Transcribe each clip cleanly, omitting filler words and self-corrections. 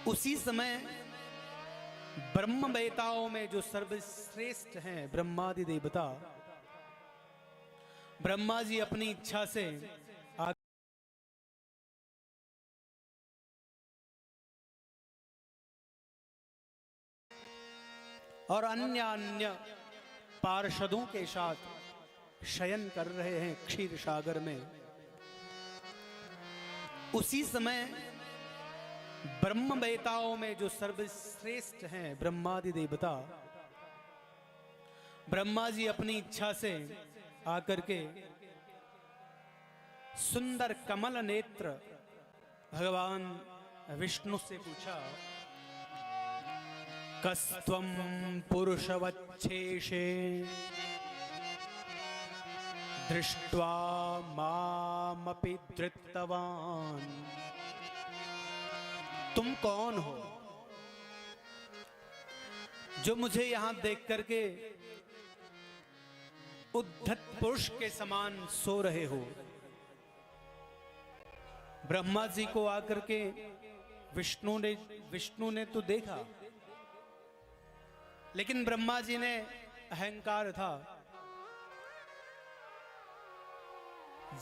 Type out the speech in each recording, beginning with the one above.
उसी समय ब्रह्मवेताओं में जो सर्वश्रेष्ठ हैं ब्रह्मादि देवता, ब्रह्मा जी अपनी इच्छा से और अन्य अन्य पार्षदों के साथ शयन कर रहे हैं क्षीर सागर में। उसी समय ब्रह्मवेताओं में जो सर्वश्रेष्ठ हैं ब्रह्मादि देवता, ब्रह्मा जी अपनी इच्छा से आकर के सुंदर कमल नेत्र भगवान विष्णु से पूछा, कस्त्वं पुरुषवच्छेषे दृष्ट्वा मामपि धृतवान्। तुम कौन हो जो मुझे यहां देख करके उद्धत पुरुष के समान सो रहे हो? ब्रह्मा जी को आकर के विष्णु ने तो देखा, लेकिन ब्रह्मा जी ने अहंकार था,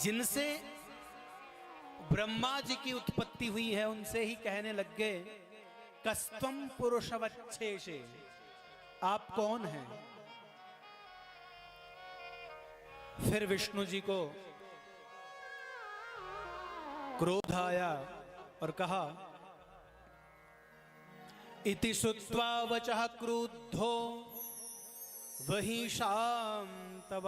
जिनसे ब्रह्मा जी की उत्पत्ति हुई है उनसे ही कहने लग गए, कस्त्वं पुरुषवच्छेषे, आप कौन हैं? फिर विष्णु जी को क्रोध आया और कहा, इति श्रुत्वा वचः क्रुद्धो वही शांतवदाचरन्।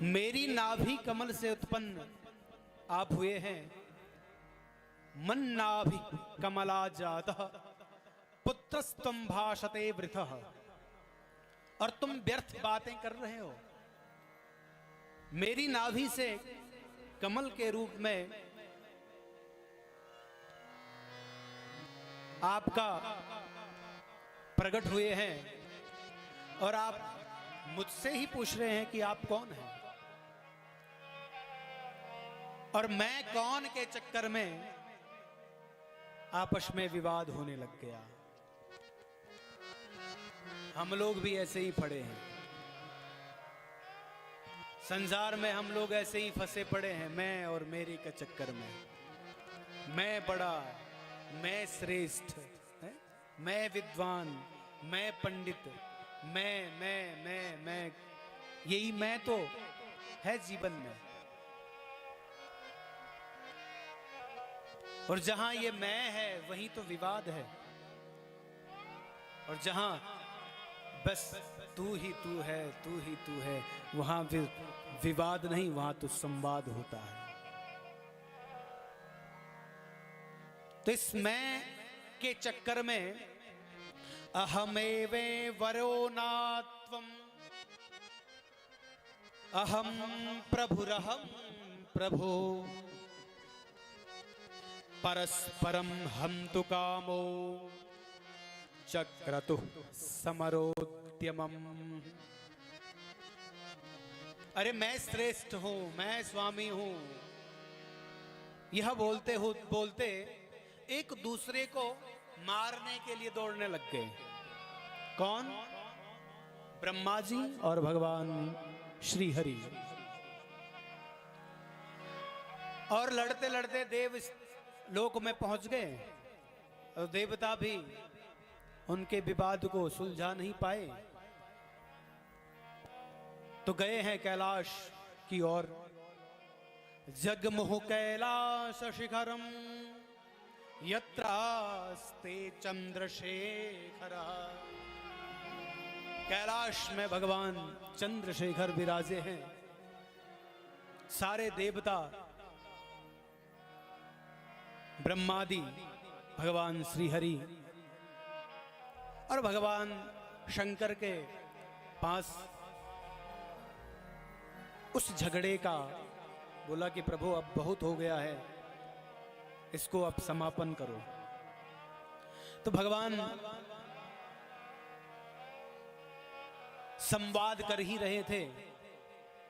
मेरी नाभि कमल से उत्पन्न आप हुए हैं, मन नाभि कमला जातः पुत्रस्त्वं भाषते वृथः, और तुम व्यर्थ बातें कर रहे हो। मेरी नाभि से कमल के रूप में आपका प्रकट हुए हैं, और आप मुझसे ही पूछ रहे हैं कि आप कौन हैं? और मैं कौन के चक्कर में आपस में विवाद होने लग गया। हम लोग भी ऐसे ही पड़े हैं, संसार में हम लोग ऐसे ही फंसे पड़े हैं, मैं और मेरी के चक्कर में। मैं बड़ा, मैं श्रेष्ठ, मैं विद्वान, मैं पंडित, मैं यही मैं तो है जीवन में। और जहां ये मैं है वहीं तो विवाद है, और जहां बस तू ही तू है, तू ही तू है, वहां फिर विवाद नहीं, वहां तो संवाद होता है। तो इस मैं के चक्कर में अहमेवे वरो नात्वम अहम प्रभुरहम प्रभो परस्परम हन्तु कामो चक्रतु समरोद्यमम्। अरे मैं श्रेष्ठ हूं, मैं स्वामी हूं, यह बोलते एक दूसरे को मारने के लिए दौड़ने लग गए। कौन? ब्रह्मा जी और भगवान श्री हरि। और लड़ते लड़ते देव लोक में पहुंच गए, और देवता भी उनके विवाद को सुलझा नहीं पाए, तो गए हैं कैलाश की ओर। जगमुह कैलाश शिखरम यत्रास्ते चंद्रशेखर। कैलाश में भगवान चंद्रशेखर विराजे हैं। सारे देवता, ब्रह्मादि, भगवान श्री हरि और भगवान शंकर के पास उस झगड़े का बोला कि प्रभु अब बहुत हो गया है, इसको अब समापन करो। तो भगवान संवाद कर ही रहे थे,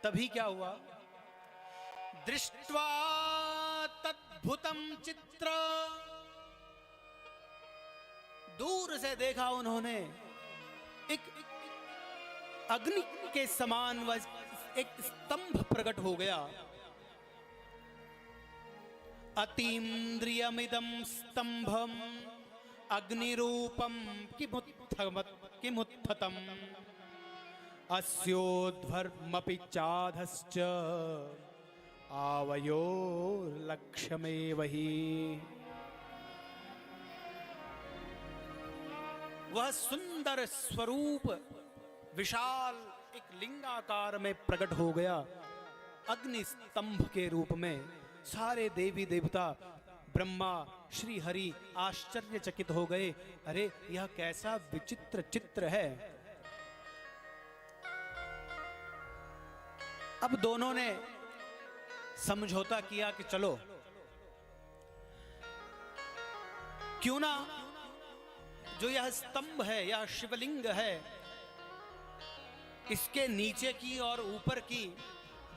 तभी क्या हुआ? दृष्ट्वा तद्भुतम चित्र, दूर से देखा उन्होंने एक अग्नि के समान एक स्तंभ प्रकट हो गया। अतीन्द्रियमिदं स्तंभम अग्निरूपम किमुत्थतम अस्योध्वर्मपि चाधश्च आवयोर्लक्ष्यमेव हि। वह सुंदर स्वरूप विशाल एक लिंगाकार में प्रकट हो गया, अग्नि स्तंभ के रूप में। सारे देवी देवता ब्रह्मा श्री हरि आश्चर्यचकित हो गए। अरे यह कैसा विचित्र चित्र है। अब दोनों ने समझौता किया कि चलो क्यों ना जो यह स्तंभ है, यह शिवलिंग है, इसके नीचे की और ऊपर की,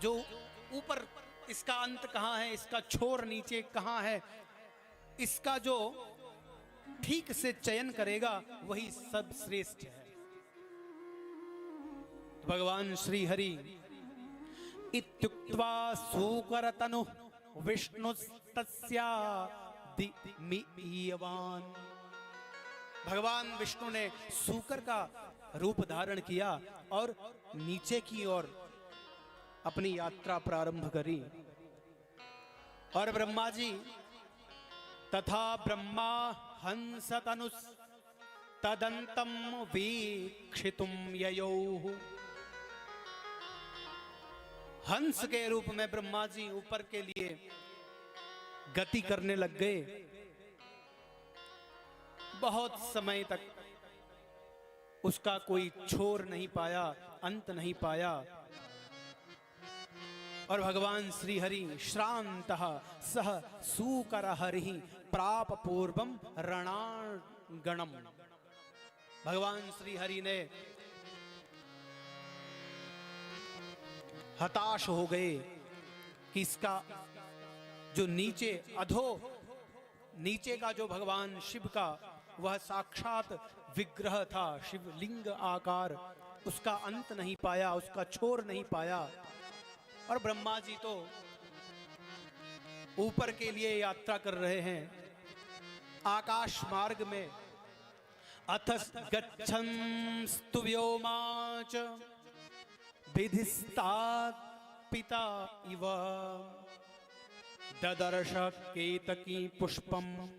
जो ऊपर इसका अंत कहां है, इसका छोर नीचे कहां है, इसका जो ठीक से चयन करेगा वही सब श्रेष्ठ है। भगवान श्री हरि इत्युक्त्वा सूकरतनु विष्णुस्तस्या दिमीयवान। भगवान विष्णु ने सूकर का रूप धारण किया और नीचे की ओर अपनी यात्रा प्रारंभ करी। और ब्रह्मा जी तथा ब्रह्मा हंस तनुस तदंतम वीक्षितुम ययौ। हंस के रूप में ब्रह्मा जी ऊपर के लिए गति करने लग गए। बहुत समय तक उसका कोई छोर नहीं पाया, अंत नहीं पाया। और भगवान श्री हरि श्रांतः सह सूकर हरि प्राप पूर्वम रणांगणम। भगवान श्री हरि ने हताश हो गए कि इसका जो नीचे नीचे का जो भगवान शिव का वह साक्षात विग्रह था, शिवलिंग आकार, उसका अंत नहीं पाया, उसका छोर नहीं पाया। और ब्रह्मा जी तो ऊपर के लिए यात्रा कर रहे हैं। आकाश मार्ग में अथस गच्छन्स्तु व्योमाच विधिस्तात पिता इव ददर्श केतकी पुष्पम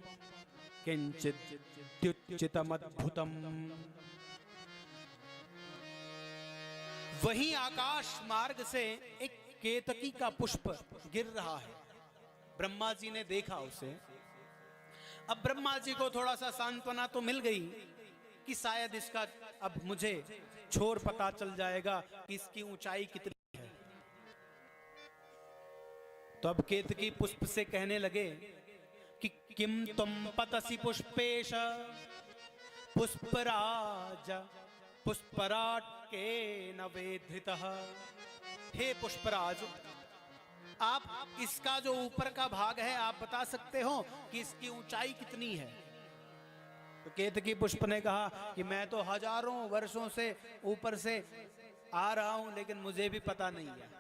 किंचिद्युच्चितमद्भुतम। वही आकाश मार्ग से एक केतकी का पुष्प गिर रहा है। ब्रह्मा जी ने देखा उसे। अब ब्रह्मा जी को थोड़ा सा सांत्वना तो मिल गई कि शायद इसका अब मुझे छोर पता चल जाएगा कि इसकी ऊंचाई कितनी है। तो अब केतकी पुष्प से कहने लगे कि किम तुम पतसि पुष्पेश पुष्पराज पुष्पराट के नवेधृतः। हे पुष्पराज, आप इसका जो ऊपर का भाग है आप बता सकते हो कि इसकी ऊंचाई कितनी है? तो केतकी पुष्प ने कहा कि मैं तो हजारों वर्षों से ऊपर से आ रहा हूं, लेकिन मुझे भी पता नहीं है।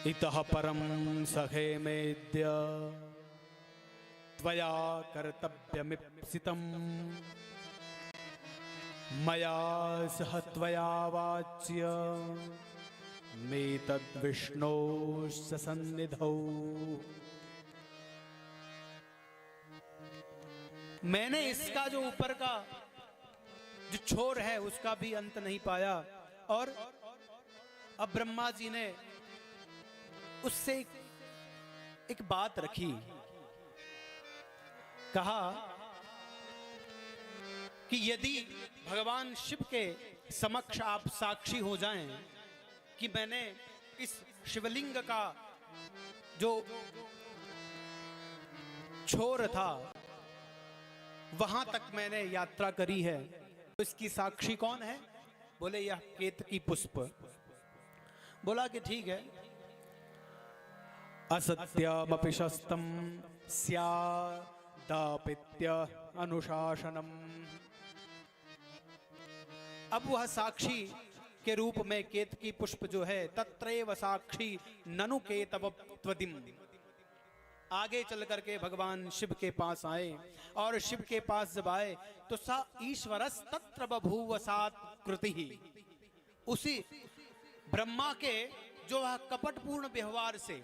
इतः परम सखे मेद्य त्वया कर्तव्यमिप्सितम् मया सह त्वया वाच्य मेतद्विष्णो सन्निधौ। मैंने इसका जो ऊपर का जो छोर है उसका भी अंत नहीं पाया। और अब ब्रह्मा जी ने उससे एक बात रखी। कहा कि यदि भगवान शिव के समक्ष आप साक्षी हो जाएं कि मैंने इस शिवलिंग का जो छोर था वहां तक मैंने यात्रा करी है, तो इसकी साक्षी कौन है? बोले यह केतकी पुष्प। बोला कि ठीक है, असत्यमपि शस्तं स्यादापित्य अनुशासनम। अब वह साक्षी के रूप में केतकी पुष्प जो है, तत्रैव साक्षी ननु केतवत्वदिम, आगे चल करके भगवान शिव के पास आए, और शिव के पास जब आए तो सा ईश्वरस तत्र बभूव सात कृति ही, उसी ब्रह्मा के जो वह कपटपूर्ण व्यवहार से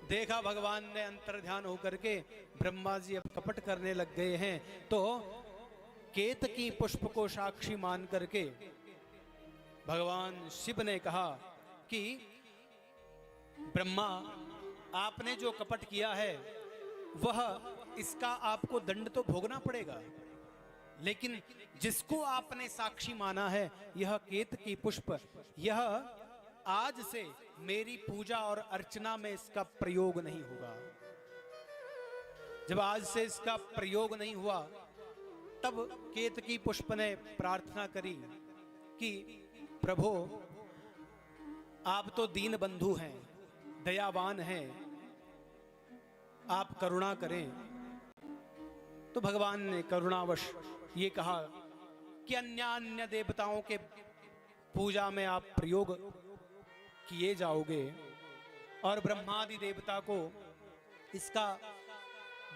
देखा, भगवान ने अंतर ध्यान होकर के ब्रह्मा जी अब कपट करने लग गए हैं, तो केतकी पुष्प को साक्षी मान करके भगवान शिव ने कहा कि ब्रह्मा, आपने जो कपट किया है वह इसका आपको दंड तो भोगना पड़ेगा, लेकिन जिसको आपने साक्षी माना है, यह केतकी पुष्प, यह आज से मेरी पूजा और अर्चना में इसका प्रयोग नहीं होगा। जब आज से इसका प्रयोग नहीं हुआ, तब केतकी पुष्प ने प्रार्थना करी कि प्रभु, आप तो दीन बंधु हैं, दयावान हैं, आप करुणा करें। तो भगवान ने करुणावश ये कहा कि अन्य देवताओं के पूजा में आप प्रयोग किए जाओगे, और ब्रह्मादि देवता को इसका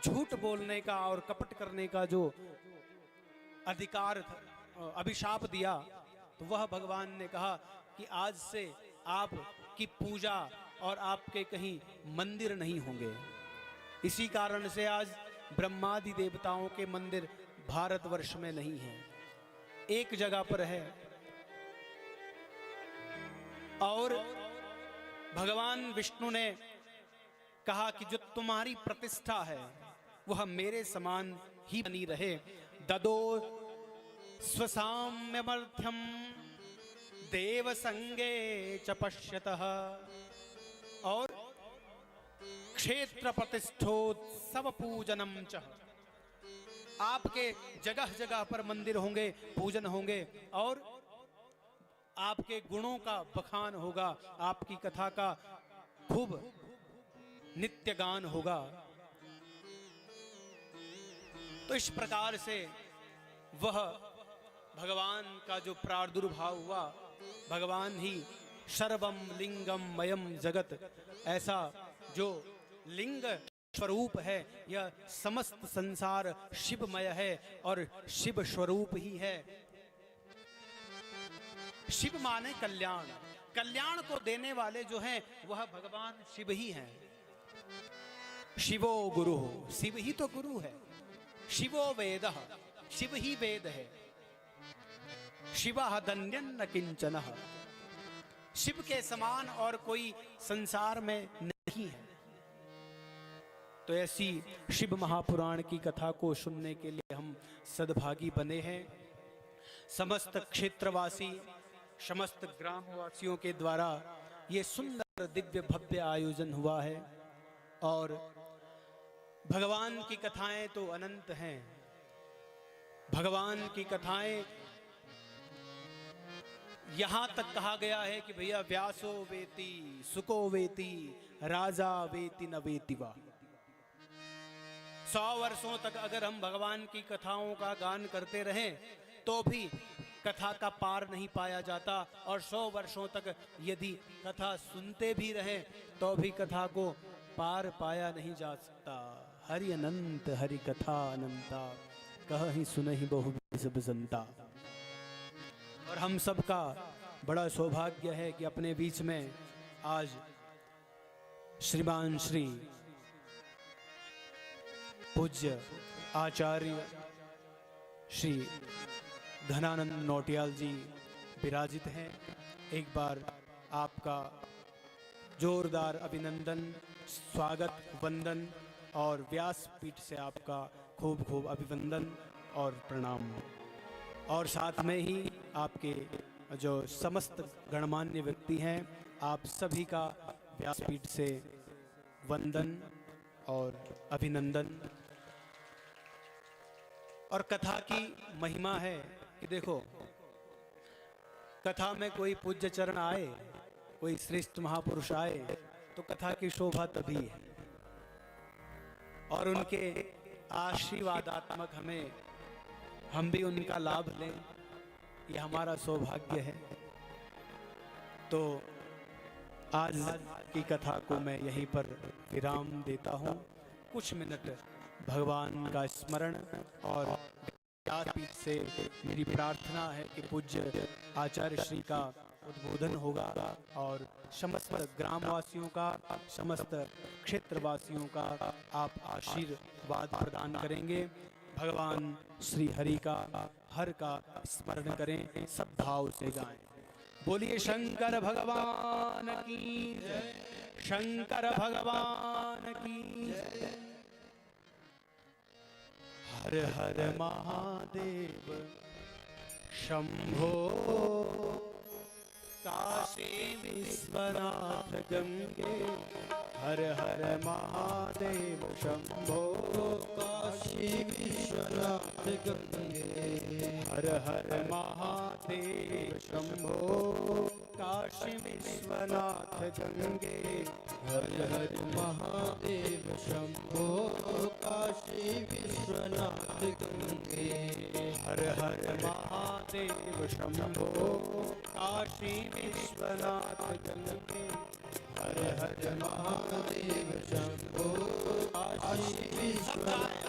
झूठ बोलने का और कपट करने का जो अधिकार अभिशाप दिया, तो वह भगवान ने कहा कि आज से आपकी पूजा और आपके कहीं मंदिर नहीं होंगे। इसी कारण से आज ब्रह्मादि देवताओं के मंदिर भारतवर्ष में नहीं है, एक जगह पर है। और भगवान विष्णु ने कहा कि जो तुम्हारी प्रतिष्ठा है वह मेरे समान ही बनी रहे। ददो स्वसाम्यमर्थ्यम देव संगे च पश्यतः, और क्षेत्र प्रतिष्ठोत्सव पूजनम च, आपके जगह जगह पर मंदिर होंगे, पूजन होंगे, और आपके गुणों का बखान होगा, आपकी कथा का खूब नित्य गान होगा। तो इस प्रकार से वह भगवान का जो प्रादुर्भाव हुआ, भगवान ही सर्वम लिंगम मयम जगत, ऐसा जो लिंग स्वरूप है, यह समस्त संसार शिवमय है और शिव स्वरूप ही है। शिव माने कल्याण, कल्याण को देने वाले जो हैं वह भगवान शिव ही हैं। शिवो गुरु, शिव ही तो गुरु है। शिवो वेद, शिव ही वेद है। शिवः धन्यं न किंचन, शिव के समान और कोई संसार में नहीं है। तो ऐसी शिव महापुराण की कथा को सुनने के लिए हम सद्भागी बने हैं। समस्त क्षेत्रवासी, समस्त ग्रामवासियों के द्वारा ये सुंदर दिव्य भव्य आयोजन हुआ है, और भगवान की कथाएं तो अनंत हैं। भगवान की कथाएं यहां तक कहा गया है कि भैया व्यासो वेति सुको वेति राजा वेति न वेति वा। 100 वर्षों तक अगर हम भगवान की कथाओं का गान करते रहें तो भी कथा का पार नहीं पाया जाता, और 100 वर्षों तक यदि कथा सुनते भी रहें तो भी कथा को पार पाया नहीं जा सकता। हरि अनंत हरि कथा अनंता, कहीं सुनहि बहु सब संता। और हम सबका बड़ा सौभाग्य है कि अपने बीच में आज श्रीमान श्री पूज्य आचार्य श्री घनानंद नौटियाल जी विराजित हैं। एक बार आपका जोरदार अभिनंदन, स्वागत, वंदन, और व्यासपीठ से आपका खूब खूब अभिवंदन और प्रणाम। और साथ में ही आपके जो समस्त गणमान्य व्यक्ति हैं, आप सभी का व्यासपीठ से वंदन और अभिनंदन। और कथा की महिमा है कि देखो, कथा में कोई पूज्य चरण आए, कोई श्रेष्ठ महापुरुष आए, तो कथा की शोभा तभी है। और उनके आशीर्वादात्मक हम भी उनका लाभ लें, ये हमारा सौभाग्य है। तो आज की कथा को मैं यहीं पर विराम देता हूँ। कुछ मिनट भगवान का स्मरण और व्यासपीठ से मेरी प्रार्थना है कि पूज्य आचार्य श्री का उद्बोधन होगा और समस्त ग्रामवासियों का, समस्त क्षेत्रवासियों का आप आशीर्वाद प्रदान करेंगे। भगवान श्री हरि का हर का स्मरण करें, सब भाव से गाएं। बोलिए शंकर भगवान की जय, शंकर भगवान की जय। हर हर महादेव शंभो, काशी विश्वनाथ गंगे। हर हर महादेव शंभो, काशी विश्वनाथ गंगे। हर हर महादेव शंभो, काशी विश्वनाथ गंगे। हर हर महादेव शंभो, काशी विश्वनाथ गंगे। हर हर महादेव शंभो, काशी विश्वनाथ गंगे। हर हर महादेव शंभो, काशी विश्वनाथ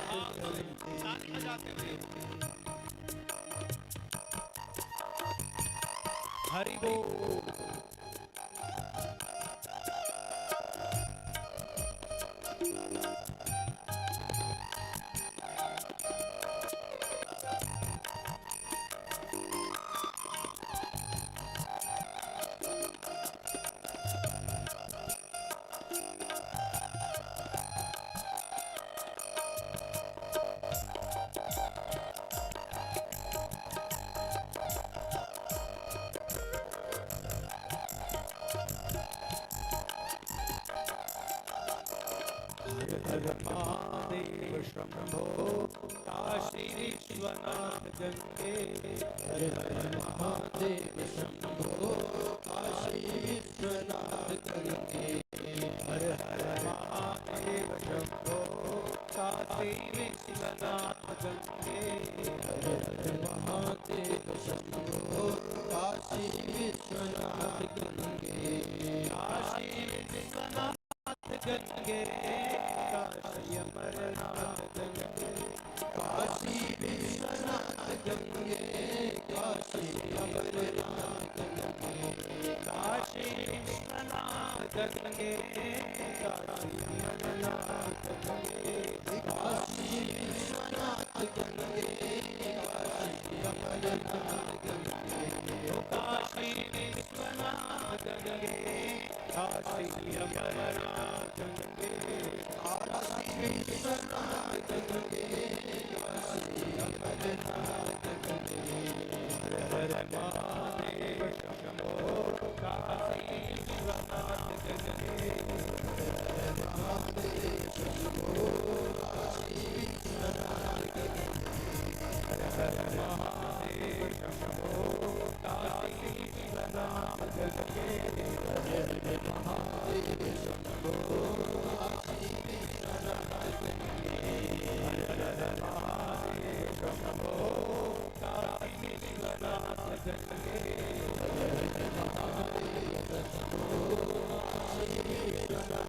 गंगे। हरि बोल। हर महादेव शंभो, काशी विश्वनाथ गंगे। हर हर महादेव शंभो, काशी विश्वनाथ गंगे। हर हर महादेव शंभो, काशी विश्वनाथ गंगे। हर हर महादेव शंभो, काशी विश्वनाथ गंगे। काशी विश्वनाथ गंगे, काशी अमरनाथ गंगे। काशी विश्वनाथ गंगे, काशी अमरनाथ गंगे। काशी विश्वनाथ गंगे, काशी अमरनाथ गंगे। काशी विश्वनाथ गंगे, काशी अमरनाथ गंगे। काशी विश्वनाथ गंगे, काशी अमरनाथ गंगे। काशी विश्वनाथ गंगे, काशी अमरनाथ गंगे। हर हर महादेव शंभो, काशी विश्वनाथ गंगे। हर हर महादेव शंभो, काशी विश्वनाथ गंगे। हर हर महादेव शंभो, काशी विश्वनाथ गंगे। हर हर महादेव शंभो, काशी विश्वनाथ गंगे। हर हर महादेव शंभो, काशी विश्वनाथ गंगे। हर हर महादेव शंभो, काशी विश्वनाथ गंगे।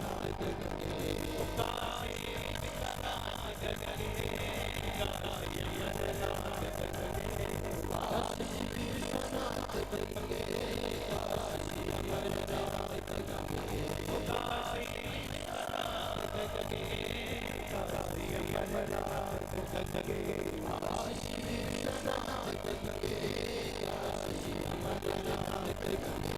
काशी विश्वनाथ गंगे, काशी अमरनाथ गंगे। काशी विश्वनाथ गंगे, काशी अमरनाथ गंगे। काशी विश्वनाथ गंगे, काशी अमरनाथ गंगे। काशी विश्वनाथ गंगे, काशी अमरनाथ गंगे।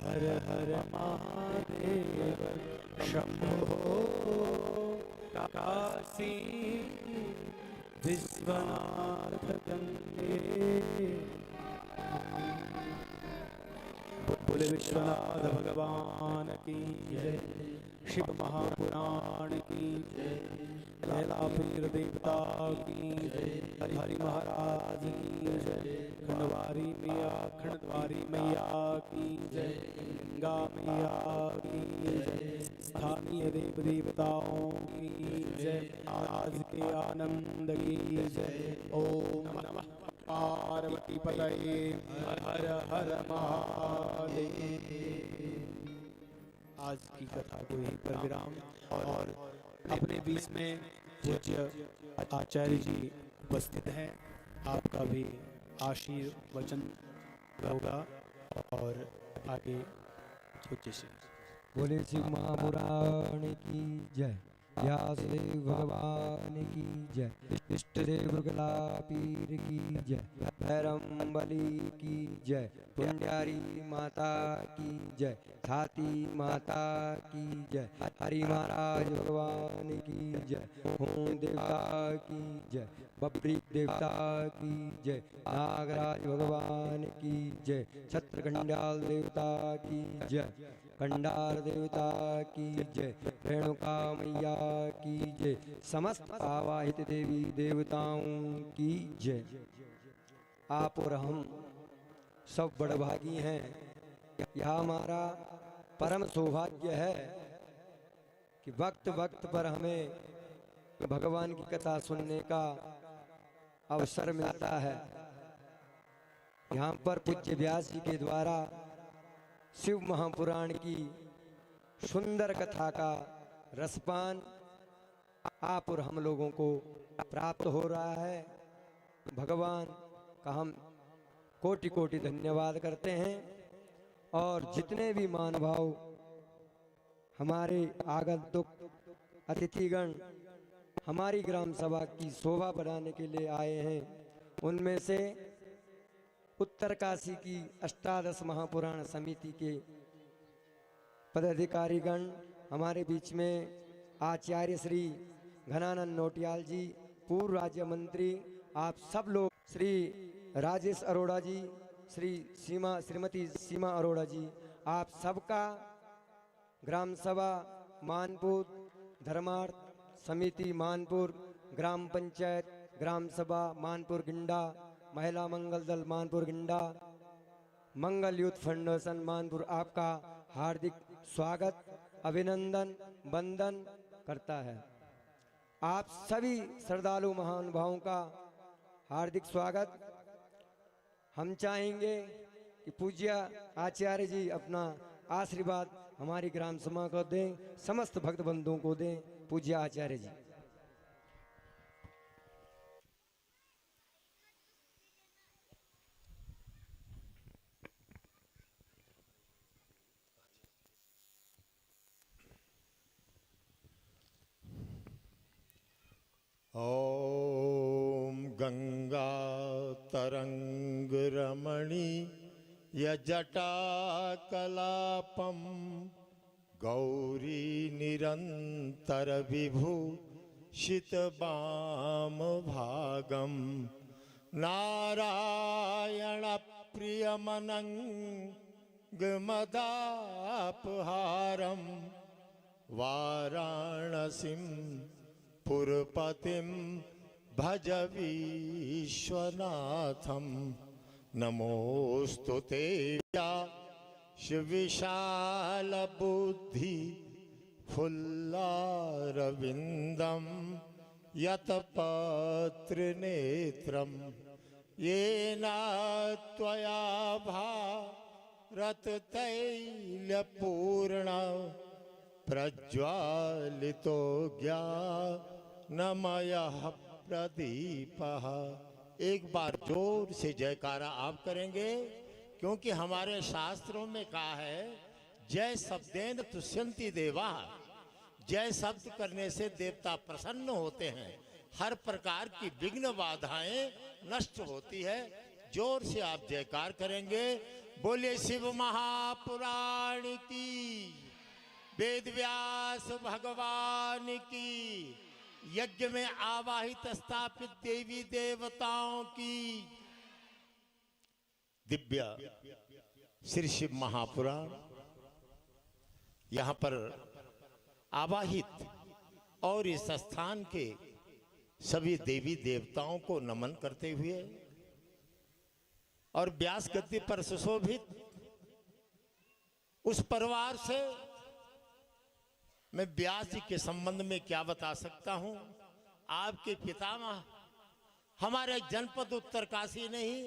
हर हर महादेव शंभो काशी विश्वनाथ गंगे। बोले विश्वनाथ भगवान की जय, शिव महापुराण की जय, लैला पीर देवता की जय, हरि महाराज की जय, खंडवारी मैया खंडवारी मैया की जय, गंगा मैया की जय, स्थानीय देव देवताओं की जय, आज के आनंद की जय। ओम नमः पार्वती पतये हर हर महादेव। आज की कथा को यहीं पर विराम, और अपने बीच में पूज्य आचार्य जी उपस्थित हैं। आपका भी आशीर्वचन होगा और आगे पूज्य से बोले शिव महापुराण की जय, व्यासदेव भगवान की जय, इष्ट देव रुगला पीर की जय, भैरम बली की जय, पुण्यारी माता की जय, छाती माता की जय, हरि महाराज भगवान की जय, होम देवता की जय, बब्री देवता की जय, नागराज भगवान की जय, छत्रखंडाल देवता की जय, कंडार देवता की जय, रेणुका मैया की जय, समस्त आवाहित देवी देवताओं की जय। आप और हम सब बड़भागी हैं। यह हमारा परम सौभाग्य है कि वक्त वक्त पर हमें भगवान की कथा सुनने का अवसर मिलता है। यहाँ पर पूज्य व्यास जी के द्वारा शिव महापुराण की सुंदर कथा का रसपान आप और हम लोगों को प्राप्त हो रहा है। भगवान का हम कोटि कोटि धन्यवाद करते हैं। और जितने भी महानुभाव हमारे आगंतुक अतिथिगण हमारी ग्राम सभा की शोभा बढ़ाने के लिए आए हैं, उनमें से उत्तरकाशी की अष्टादश महापुराण समिति के पदाधिकारीगण हमारे बीच में आचार्य श्री घनानंद नोटियाल जी, पूर्व राज्य मंत्री, आप सब लोग, श्री राजेश अरोड़ा जी, श्रीमती सीमा अरोड़ा जी, आप सबका ग्राम सभा मानपुर, धर्मार्थ समिति मानपुर, ग्राम पंचायत ग्राम सभा मानपुर गिंडा, महिला मंगल दल मानपुर गिंडा, मंगल यूथ फाउंडेशन मानपुर आपका हार्दिक स्वागत, अभिनंदन, वंदन करता है। आप सभी श्रद्धालु महानुभावों का हार्दिक स्वागत। हम चाहेंगे कि पूज्य आचार्य जी अपना आशीर्वाद हमारी ग्राम सभा को दें, समस्त भक्त बंधुओं को दें। पूज्य आचार्य जी। ॐ गंगा तरंग रमणी यजटा कलापम गौरी निरंतर विभु शितबाम भागम नारायण प्रियमनंगमदापहारम वाराणसीं पुरपतिं भज विश्वनाथम नमोस्तु ते विशाल बुद्धि फुल्लारविंदम यतपत्र नेत्रम येन त्वया भारत तैलपूर्ण प्रज्वालितो ज्ञानमयः प्रदीपः। एक बार जोर से जयकारा आप करेंगे, क्योंकि हमारे शास्त्रों में कहा है जय शब्देन तुष्यन्ति देवा, जय शब्द करने से देवता प्रसन्न होते हैं, हर प्रकार की विघ्न बाधाएं नष्ट होती है। जोर से आप जयकार करेंगे। बोलिए शिव महापुराण की, वेद व्यास भगवान की, यज्ञ में आवाहित स्थापित देवी देवताओं की दिव्य श्री शिव महापुराण यहाँ पर आवाहित और इस स्थान के सभी देवी देवताओं को नमन करते हुए और व्यास गद्दी पर सुशोभित उस परिवार से मैं व्यास जी के संबंध में क्या बता सकता हूं। आपके पितामह हमारे जनपद उत्तरकाशी नहीं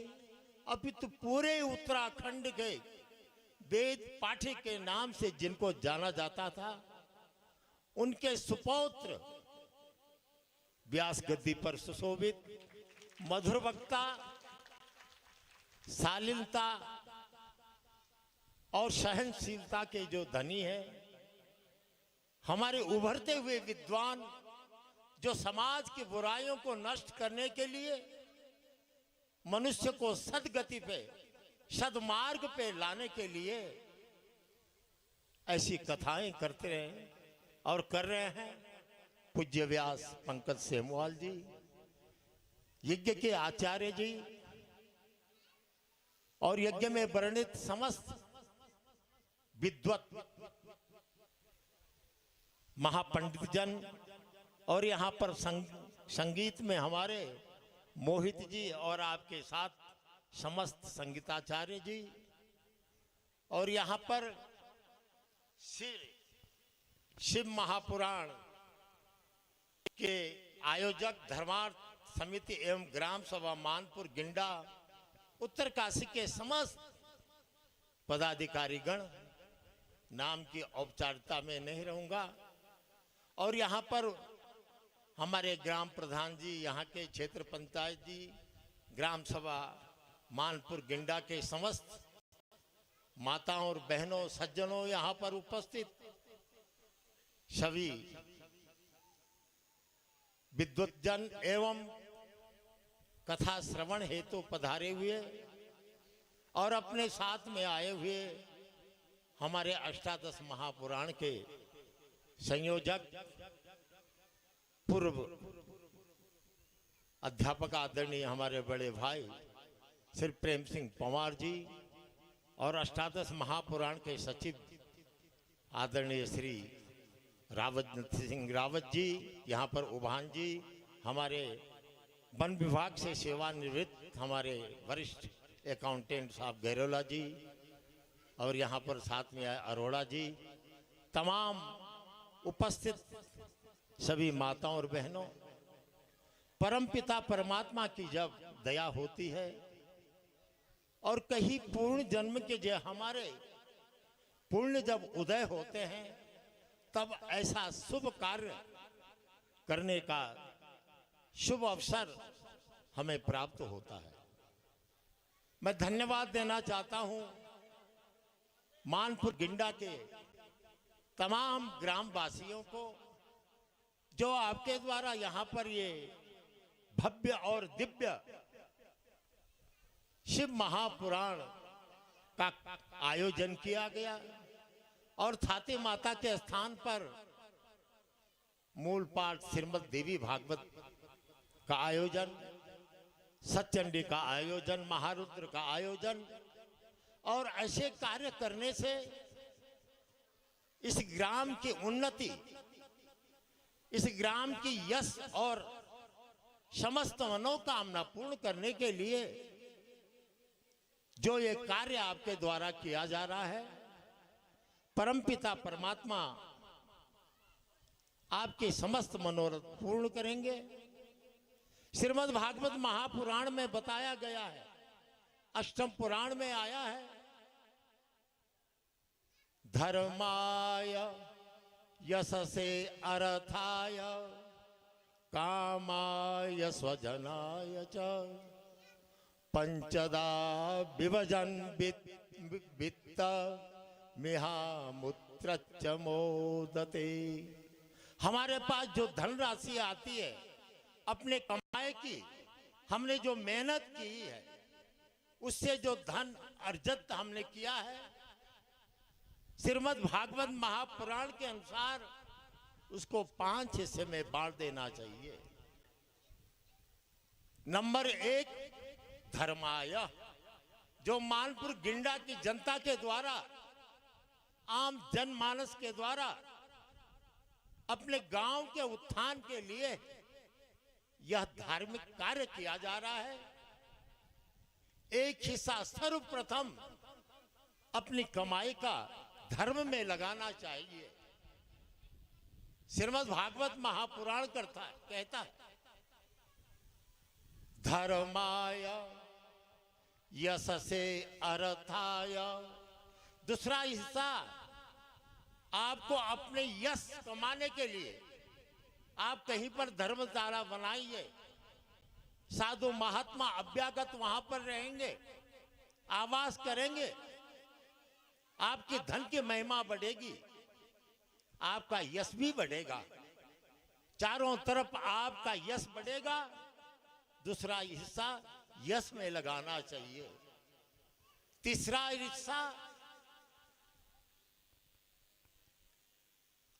अपितु पूरे उत्तराखंड के वेद पाठी के नाम से जिनको जाना जाता था, उनके सुपौत्र व्यास गद्दी पर सुशोभित मधुर वक्ता, शालीनता और सहनशीलता के जो धनी है, हमारे उभरते हुए विद्वान जो समाज की बुराइयों को नष्ट करने के लिए मनुष्य को सद्गति पे, सद्मार्ग पे लाने के लिए ऐसी कथाएं करते रहे और कर रहे हैं। पूज्य व्यास पंकज सेमवाल जी, यज्ञ के आचार्य जी और यज्ञ में वर्णित समस्त विद्वत महापंडित जन और यहाँ पर संगीत में हमारे मोहित जी और आपके साथ समस्त संगीताचार्य जी, और यहाँ पर शिव महापुराण के आयोजक धर्मार्थ समिति एवं ग्राम सभा मानपुर गिंडा उत्तरकाशी के समस्त पदाधिकारी गण, नाम की औपचारिकता में नहीं रहूंगा। और यहाँ पर हमारे ग्राम प्रधान जी, यहाँ के क्षेत्र पंचायत जी, ग्राम सभा मानपुर गिंडा के समस्त माताओं और बहनों सज्जनों, यहाँ पर उपस्थित सभी विद्वतजन एवं कथा श्रवण हेतु पधारे हुए और अपने साथ में आए हुए हमारे अष्टादश महापुराण के संयोजक पूर्व अध्यापक आदरणीय हमारे बड़े भाई श्री प्रेम सिंह पंवार जी और अष्टादश महापुराण के सचिव आदरणीय श्री रावत सिंह रावत जी, यहाँ पर उभान जी, हमारे वन विभाग से सेवानिवृत्त हमारे वरिष्ठ अकाउंटेंट साहब गैरोला जी, और यहाँ पर साथ में आए अरोड़ा जी, तमाम उपस्थित सभी माताओं और बहनों, परमपिता परमात्मा की जब दया होती है और कहीं पूर्ण जन्म के जो हमारे पुण्य जब उदय होते हैं, तब ऐसा शुभ कार्य करने का शुभ अवसर हमें प्राप्त होता है। मैं धन्यवाद देना चाहता हूं मानपुर गिंडा के तमाम ग्रामवासियों को, जो आपके द्वारा यहाँ पर ये भव्य और दिव्य शिव महापुराण का आयोजन किया गया और थाती माता के स्थान पर मूल पाठ श्रीमद् देवी भागवत का आयोजन, सचंडी का आयोजन, महारुद्र का आयोजन। और ऐसे कार्य करने से इस ग्राम की उन्नति, इस ग्राम की यश और समस्त मनोकामना पूर्ण करने के लिए जो ये कार्य आपके द्वारा किया जा रहा है, परमपिता परमात्मा आपके समस्त मनोरथ पूर्ण करेंगे। श्रीमद् भागवत महापुराण में बताया गया है, अष्टम पुराण में आया है, धर्माय यशसे अर्थाय कामाय स्वजनाय च पंचदा विभजन वित्त मिहामुत्रच्च मोदते। हमारे पास जो धनराशि आती है अपने कमाई की, हमने जो मेहनत की है, उससे जो धन अर्जित हमने किया है, श्रीमद् भागवत महापुराण के अनुसार उसको 5 हिस्से में बांट देना चाहिए। नंबर 1, धर्माय, जो मानपुर गिंडा की जनता के द्वारा, आम जनमानस के द्वारा अपने गांव के उत्थान के लिए यह धार्मिक कार्य किया जा रहा है। एक हिस्सा सर्वप्रथम अपनी कमाई का धर्म में लगाना चाहिए। श्रीमद् भागवत महापुराण कहता है, धर्माय यशसे अर्थाय। दूसरा हिस्सा आपको अपने यश कमाने के लिए आप कहीं पर धर्मशाला बनाइए, साधु महात्मा अभ्यागत वहां पर रहेंगे, आवास करेंगे, आपके धन की महिमा बढ़ेगी, आपका यश भी बढ़ेगा, चारों तरफ आपका यश बढ़ेगा। दूसरा हिस्सा यश में लगाना चाहिए। तीसरा हिस्सा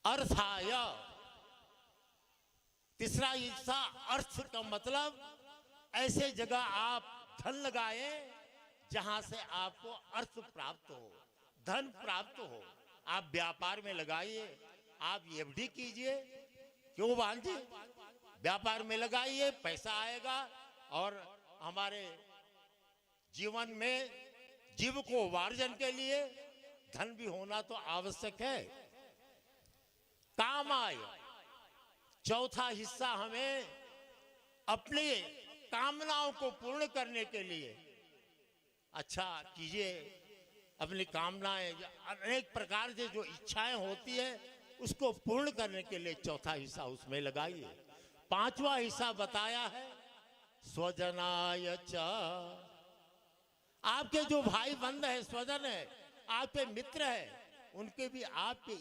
अर्थाय। तीसरा हिस्सा अर्थ का मतलब ऐसे जगह आप धन लगाए जहां से आपको अर्थ प्राप्त हो, धन प्राप्त हो। आप व्यापार में लगाइए, आप एफडी कीजिए, क्यों भांजी, व्यापार में लगाइए, पैसा आएगा और हमारे जीवन में जीविकोपार्जन के लिए धन भी होना तो आवश्यक है। काम आए। चौथा हिस्सा हमें अपनी कामनाओं को पूर्ण करने के लिए अच्छा कीजिए। अपनी कामनाएं, अनेक प्रकार से जो इच्छाएं होती है उसको पूर्ण करने के लिए चौथा हिस्सा उसमें लगाइए। पांचवा हिस्सा बताया है स्वजनाय च। आपके जो भाई बंधु है, स्वजन है, आपके मित्र है, उनके भी आपके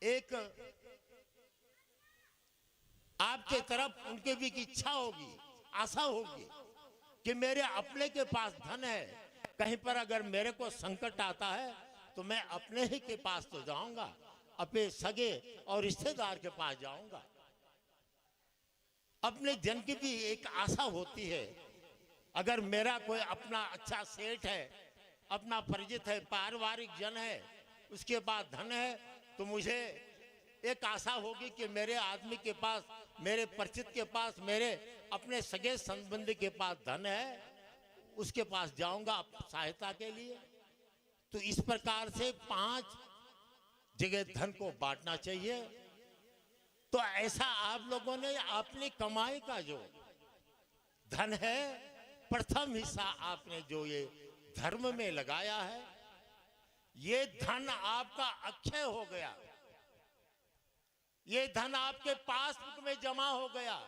एक आपके तरफ उनके भी की इच्छा होगी, आशा होगी कि मेरे अपने के पास धन है, कहीं पर अगर मेरे को संकट आता है तो मैं अपने ही के पास तो जाऊंगा, अपने सगे और रिश्तेदार के पास जाऊंगा। अपने जन की भी एक आशा होती है, अगर मेरा कोई अपना अच्छा सेठ है, अपना परिचित है, पारिवारिक जन है, उसके पास धन है, तो मुझे एक आशा होगी कि मेरे आदमी के पास, मेरे परिचित के पास, मेरे अपने सगे संबंधी के पास धन है, उसके पास जाऊंगा सहायता के लिए। तो इस प्रकार से 5 जगह धन को बांटना चाहिए। तो ऐसा आप लोगों ने अपनी कमाई का जो धन है, प्रथम हिस्सा आपने जो ये धर्म में लगाया है, ये धन आपका अक्षय हो गया, ये धन आपके पासबुक में जमा हो गया,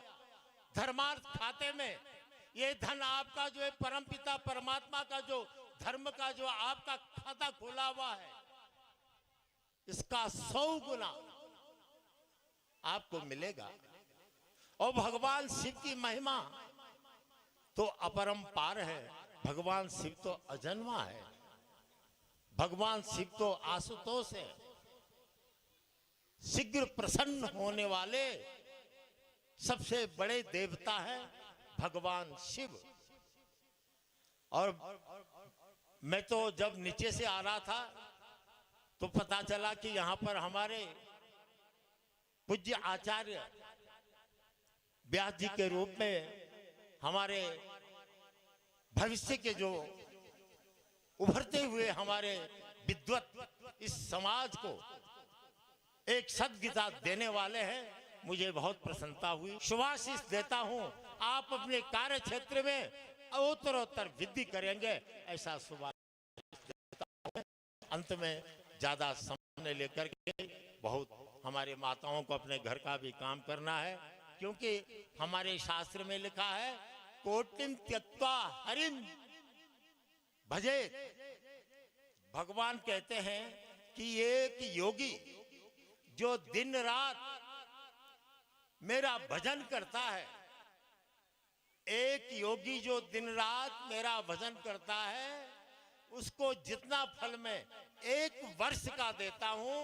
धर्मार्थ खाते में। ये धन आपका जो है परमपिता परमात्मा का जो धर्म का जो आपका खाता खोला हुआ है, इसका 100 गुना आपको मिलेगा। और भगवान शिव की महिमा तो अपरंपार है। भगवान शिव तो अजन्मा है। भगवान शिव तो आशुतोष है। शीघ्र प्रसन्न होने वाले सबसे बड़े देवता है भगवान शिव। और मैं तो जब नीचे से आ रहा था तो पता चला कि यहाँ पर हमारे पूज्य आचार्य व्यास जी के रूप में हमारे भविष्य के जो उभरते हुए हमारे विद्वत इस समाज को एक सद्गीता देने वाले हैं। मुझे बहुत प्रसन्नता हुई। शुभाशीष देता हूं, आप अपने कार्य क्षेत्र में उत्तरोत्तर वृद्धि करेंगे, ऐसा शुभाशीष देता हूं। अंत में ज्यादा समय लेकर के बहुत हमारे माताओं को अपने घर का भी काम करना है, क्योंकि हमारे शास्त्र में लिखा है कोटिम त्यक्त्वा हरिम भजेत। भगवान कहते हैं कि एक योगी जो दिन रात मेरा भजन करता है, एक योगी जो दिन रात मेरा भजन करता है, उसको जितना फल मैं 1 वर्ष का देता हूं,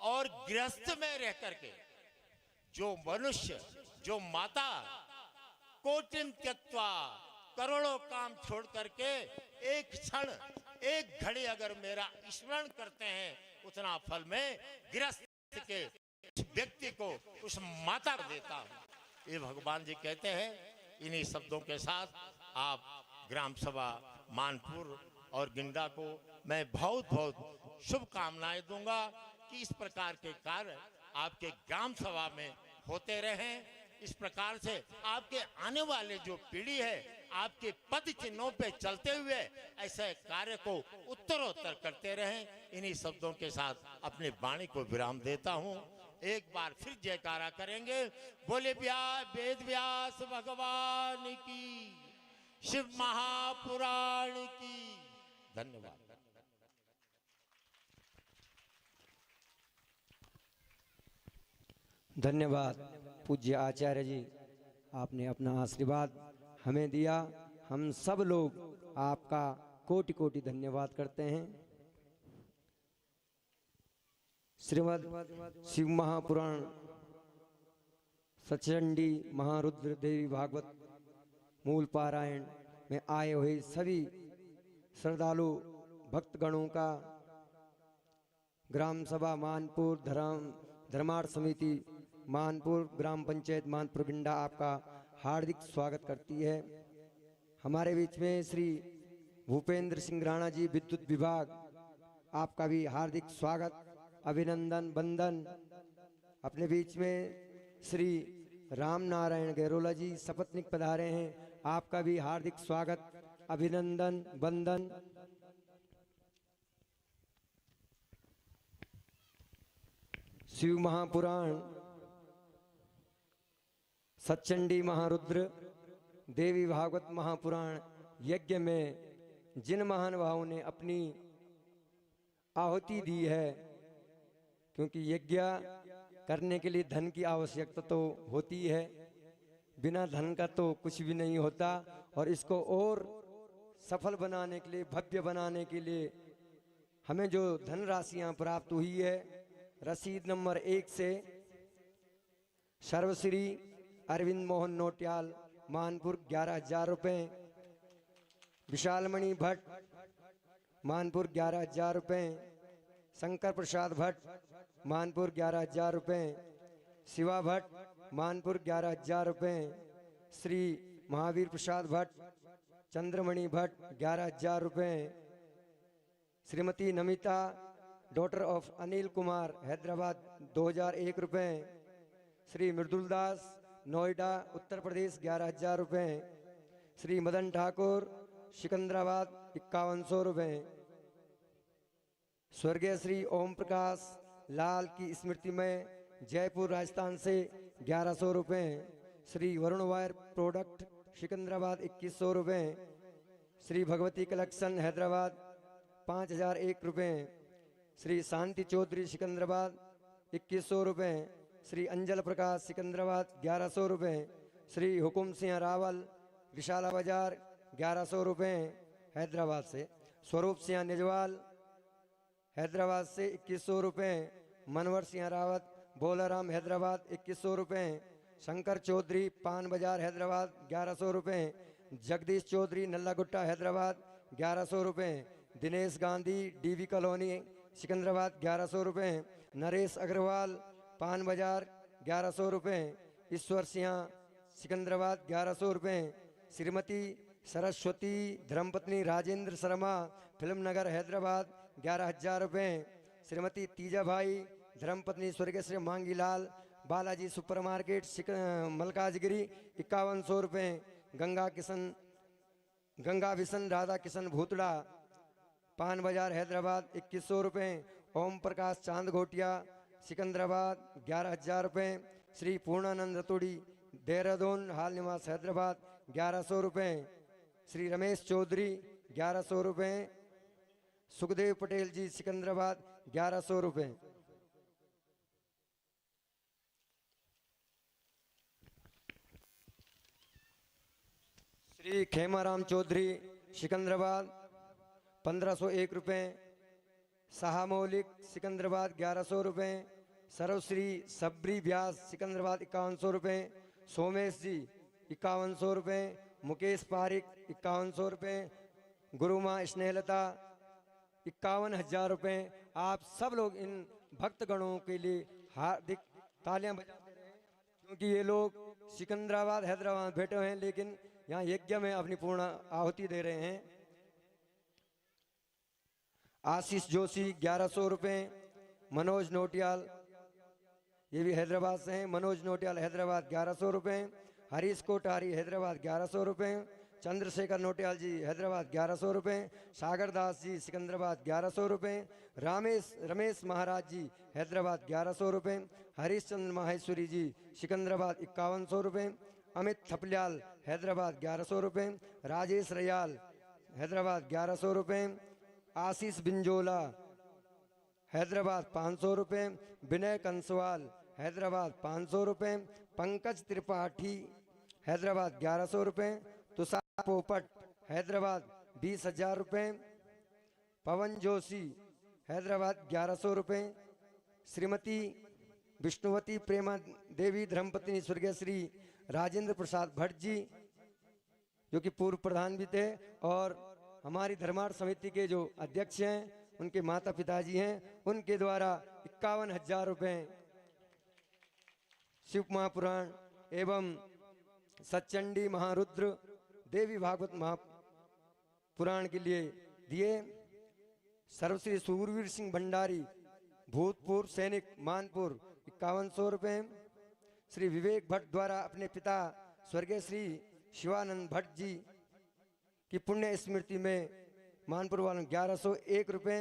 और गृहस्थ में रह करके जो मनुष्य, जो माता कोटिम त्यक्त्वा करोड़ों काम छोड़ करके एक क्षण, एक घड़ी अगर मेरा स्मरण करते हैं, उतना फल मैं गृहस्थ के उस व्यक्ति को, उस माता को देता हूं। ये भगवान जी कहते हैं। इन्हीं शब्दों के साथ आप ग्राम सभा मानपुर और गिंडा को मैं बहुत बहुत शुभकामनाएं दूंगा कि इस प्रकार के कार्य आपके ग्राम सभा में होते रहें। इस प्रकार से आपके आने वाले जो पीढ़ी है, आपके पद चिन्हों पे चलते हुए ऐसे कार्य को उत्तरोत्तर करते रहें। इन्हीं शब्दों के साथ अपनी वाणी को विराम देता हूं। एक बार फिर जयकारा करेंगे। बोले वेद व्यास भगवान की, शिव महापुराण की। धन्यवाद। धन्यवाद पूज्य आचार्य जी, आपने अपना आशीर्वाद हमें दिया। हम सब लोग आपका कोटि कोटि धन्यवाद करते हैं। श्रीमद् शिव महापुराण सचंडी महारुद्र देवी भागवत मूल पारायण में आए हुए सभी श्रद्धालु भक्तगणों का ग्राम सभा मानपुर धर्मार्थ समिति मानपुर ग्राम पंचायत मानपुर गिंडा आपका हार्दिक स्वागत करती है। हमारे बीच में श्री भूपेंद्र सिंह राणा जी विद्युत विभाग, आपका भी हार्दिक स्वागत, अभिनंदन, वंदन। अपने बीच में श्री राम नारायण गैरोला जी सपत्नीक पधारे हैं, आपका भी हार्दिक स्वागत, अभिनंदन, वंदन। शिव महापुराण सचंडी महारुद्र देवी भागवत महापुराण यज्ञ में जिन महानुभावों ने अपनी आहुति दी है, क्योंकि यज्ञ करने के लिए धन की आवश्यकता तो होती है, बिना धन का तो कुछ भी नहीं होता। और इसको और सफल बनाने के लिए, भव्य बनाने के लिए हमें जो धन राशियां प्राप्त हुई है, रसीद नंबर 1 से सर्वश्री अरविंद मोहन नोटियाल मानपुर 11,000 रुपये, विशालमणि भट्ट मानपुर 11,000 रुपये, शंकर प्रसाद भट्ट मानपुर 11,000 रुपये, शिवा भट्ट मानपुर 11,000 रुपये, श्री महावीर प्रसाद भट्ट चंद्रमणि भट्ट 11,000 रुपये, श्रीमती नमिता डॉटर ऑफ अनिल कुमार हैदराबाद 2,001 रुपये, श्री मृदुलदास नोएडा उत्तर प्रदेश 11,000 रुपये, श्री मदन ठाकुर सिकंदराबाद 5100 रुपये, स्वर्गीय श्री ओम प्रकाश लाल की स्मृति में जयपुर राजस्थान से 1100 रुपये, श्री वरुण वायर प्रोडक्ट सिकंदराबाद 2100 रुपये, श्री भगवती कलेक्शन हैदराबाद 5,001 रुपये, श्री शांति चौधरी सिकंदराबाद 2100 रुपये, श्री अंजल प्रकाश सिकंदराबाद 1100 रुपये। श्री हुकुम सिंह रावल विशाला बाजार 1100 रुपये हैदराबाद से। स्वरूप सिंह निजवाल हैदराबाद से 2100 रुपये। मनवर सिंह रावत बोलाराम हैदराबाद 2100 रुपये। शंकर चौधरी पान बाजार हैदराबाद 1100 रुपये। जगदीश चौधरी नल्लागुट्टा हैदराबाद 1100 रुपये। दिनेश गांधी डीवी कॉलोनी सिकंदराबाद 1100 रुपये। नरेश अग्रवाल पान बाजार 1100 रुपये। ईश्वर सिंह सिकंदराबाद 1100 रुपये। श्रीमती सरस्वती धर्मपत्नी राजेंद्र शर्मा फिल्म नगर हैदराबाद 11,000 रुपये। श्रीमती तीजा भाई धर्मपत्नी स्वर्गीय श्री मांगीलाल बालाजी सुपरमार्केट मलकाजगिरी 5100 रुपये। गंगा किशन राधा किशन भूतड़ा पान बाजार हैदराबाद 2100 रुपये। ओम प्रकाश चांद घोटिया सिकंदराबाद 11,000 रुपये। श्री पूर्णानंद रतोड़ी देहरादून हाल निवास हैदराबाद 1100 रुपये। श्री रमेश चौधरी 1100 रुपये। सुखदेव पटेल जी सिकंदराबाद 1100 रुपये। श्री खेमाराम चौधरी सिकंदराबाद 1501 रुपये। शाह मौलिक सिकंदराबाद 1100 रुपये। सर्वश्री सबरी व्यास सिकंदराबाद 5100 रुपये। सोमेश जी 5100 रुपये। मुकेश पारिक 5100 रुपये। गुरुमा स्नेहलता 51,000 रुपये। आप सब लोग इन भक्तगणों के लिए हार्दिक तालियां बजाते रहे, क्योंकि ये लोग सिकंदराबाद हैदराबाद बैठे हुए हैं, लेकिन यहाँ यज्ञ में अपनी पूर्ण आहुति दे रहे हैं। आशीष जोशी 1100 रुपये। मनोज नोटियाल ये भी हैदराबाद से हैं। मनोज नोटियाल हैदराबाद 1100 रुपये। हरीश कोठारी हैदराबाद 1100 रुपये। चंद्रशेखर नोटियाल जी हैदराबाद 1100 रुपये। सागर दास जी सिकंदराबाद 1100 रुपये। रमेश महाराज जी हैदराबाद 1100 रुपये। हरीश चंद्र माहेश्वरी जी सिकंदराबाद 5100 रुपये। अमित थपलियाल हैदराबाद 1100 रुपये। राजेश रयाल हैदराबाद 1100 रुपये। आशीष बिंजोला हैदराबाद 500 रुपये। विनय कंसवाल हैदराबाद 500 रुपये। पंकज त्रिपाठी हैदराबाद 1100 रुपये। तुषार पोपट हैदराबाद 20,000 रुपये। पवन जोशी हैदराबाद 1100 रुपये। श्रीमती विष्णुवती प्रेमा देवी धर्मपत्नी स्वर्गीय श्री राजेंद्र प्रसाद भट्ट जी, जो कि पूर्व प्रधान भी थे और हमारी धर्मार्थ समिति के जो अध्यक्ष हैं, उनके माता पिताजी हैं, उनके द्वारा 51,000 रुपये शिव महापुराण एवं सच्चंडी महारुद्र देवी भागवत महापुराण के लिए दिए। सर्वश्री सूरवीर सिंह भंडारी भूतपूर्व सैनिक मानपुर 5100 रुपये। श्री विवेक भट्ट द्वारा अपने पिता स्वर्गीय श्री शिवानंद भट्ट जी की पुण्य स्मृति में मानपुर वालों 1101 रुपये।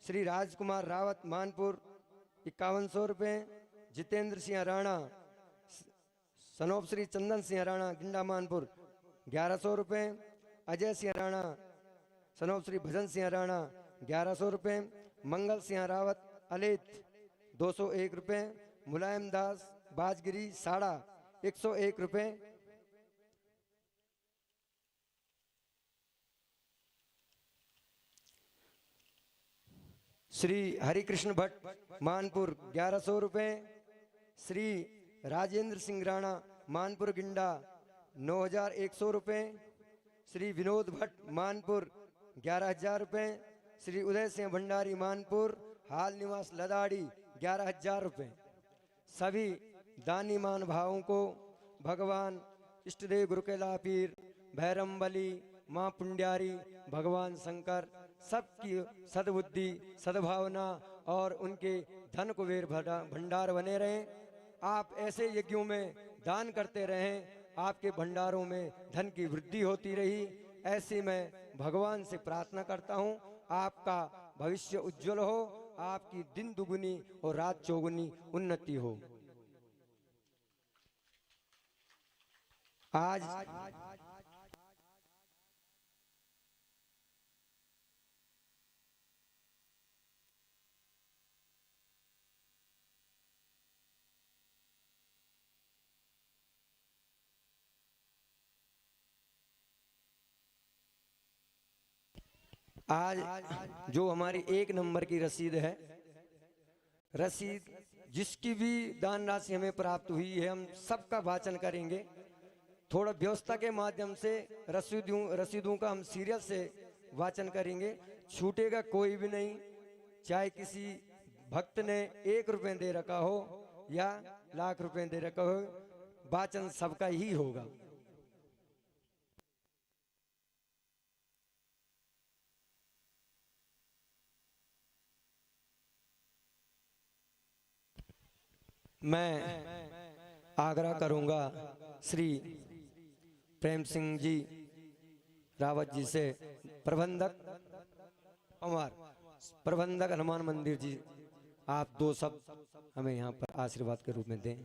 श्री राजकुमार रावत मानपुर 5100 रुपये। जितेंद्र सिंह राणा सनोप श्री चंदन सिंह राणा गिंडा मानपुर 1100 रुपये। अजय सिंह राणा सनोप श्री भजन सिंह राणा 1100 रुपये। मंगल सिंह रावत अलेत 201 रुपये। मुलायम दास बाजगिरी साड़ा 101 रुपये। श्री हरिकृष्ण भट्ट मानपुर 1100 रुपये। श्री राजेंद्र सिंह राणा मानपुर गिंडा 9,100 रुपये। श्री विनोद भट्ट मानपुर 11,000 रुपये। श्री उदय सिंह भंडारी मानपुर हाल निवास लदाड़ी 11,000 रुपये। सभी दानी मान भावों को भगवान इष्टदेव गुरुकेला पीर भैरम बली माँ पुंड्यारी भगवान शंकर सबकी सद्बुद्धि सद्भावना और उनके धन कुबेर भंडार बने रहें। आप ऐसे यज्ञों में दान करते रहें, आपके भंडारों में धन की वृद्धि होती रही। ऐसे मैं भगवान से प्रार्थना करता हूँ, आपका भविष्य उज्जवल हो, आपकी दिन दुगुनी और रात चौगुनी उन्नति हो। आज आज जो हमारी 1 नंबर की रसीद है, रसीद जिसकी भी दान राशि हमें प्राप्त हुई है, हम सबका वाचन करेंगे। थोड़ा व्यवस्था के माध्यम से रसीदों का हम सीरियल से वाचन करेंगे, छूटेगा कोई भी नहीं। चाहे किसी भक्त ने 1 रुपये दे रखा हो या लाख रुपए दे रखा हो, वाचन सबका ही होगा। मैं आग्रह करूंगा श्री प्रेम सिंह जी रावत जी से, प्रबंधक पवार, प्रबंधक हनुमान मंदिर जी, आप 2 शब्द हमें यहाँ पर आशीर्वाद के रूप में दें।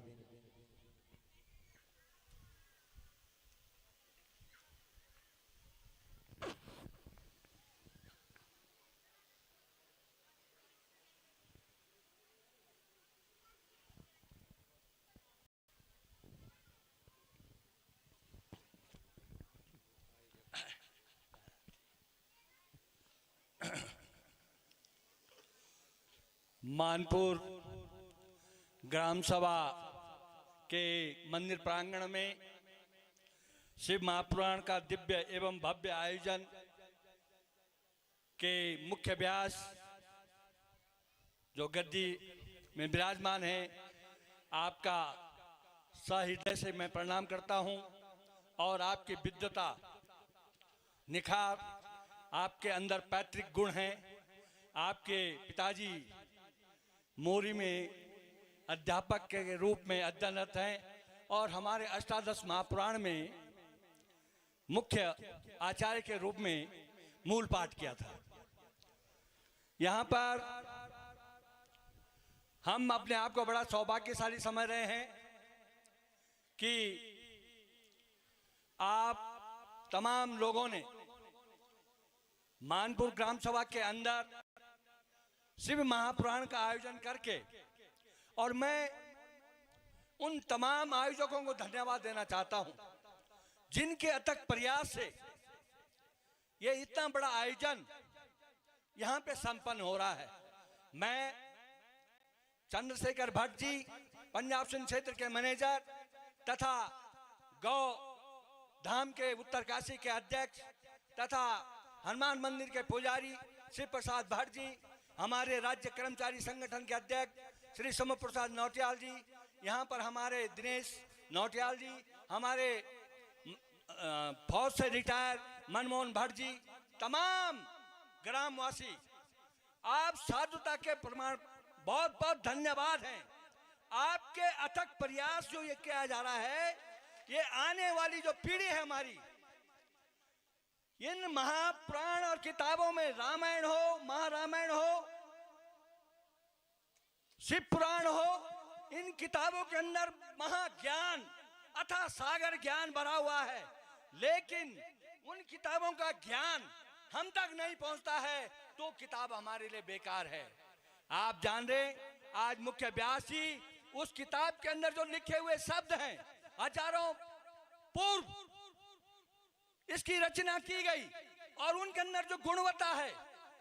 मानपुर ग्राम सभा के मंदिर प्रांगण में शिव महापुराण का दिव्य एवं भव्य आयोजन के मुख्य व्यास जो गद्दी में विराजमान है, आपका सहृदय से मैं प्रणाम करता हूं और आपकी विद्वता, निखार, आपके अंदर पैतृक गुण हैं। आपके पिताजी मोरी में अध्यापक के रूप में अध्ययनरत हैं और हमारे अष्टादश महापुराण में मुख्य आचार्य के रूप में मूल पाठ किया था। यहाँ पर हम अपने आप को बड़ा सौभाग्यशाली समझ रहे हैं कि आप तमाम लोगों ने मानपुर ग्राम सभा के अंदर शिव महापुराण का आयोजन करके, और मैं उन तमाम आयोजकों को धन्यवाद देना चाहता हूं जिनके अथक प्रयास से ये इतना बड़ा आयोजन यहां पे संपन्न हो रहा है। मैं चंद्रशेखर भट्ट जी, पंजाब सिंह क्षेत्र के मैनेजर तथा गौ धाम के उत्तरकाशी के अध्यक्ष तथा हनुमान मंदिर के पुजारी शिव प्रसाद भट्ट जी, हमारे राज्य कर्मचारी संगठन के अध्यक्ष श्री सोम प्रसाद नौटियाल जी, यहाँ पर हमारे दिनेश नौटियाल जी, हमारे फौज से रिटायर मनमोहन भट्ट जी, तमाम ग्रामवासी, आप साधुता के प्रमाण बहुत बहुत धन्यवाद हैं। आपके अथक प्रयास जो ये किया जा रहा है, ये आने वाली जो पीढ़ी है हमारी, इन महापुराण और किताबों में रामायण हो, महारामायण हो, शिव पुराण हो, इन किताबों के अंदर महाज्ञान अथाह सागर ज्ञान भरा हुआ है, लेकिन उन किताबों का ज्ञान हम तक नहीं पहुंचता है तो किताब हमारे लिए बेकार है। आप जान रहे, आज मुख्य व्यास जी उस किताब के अंदर जो लिखे हुए शब्द हैं, हजारों पूर्व इसकी रचना की गई और उनके अंदर जो गुणवत्ता है,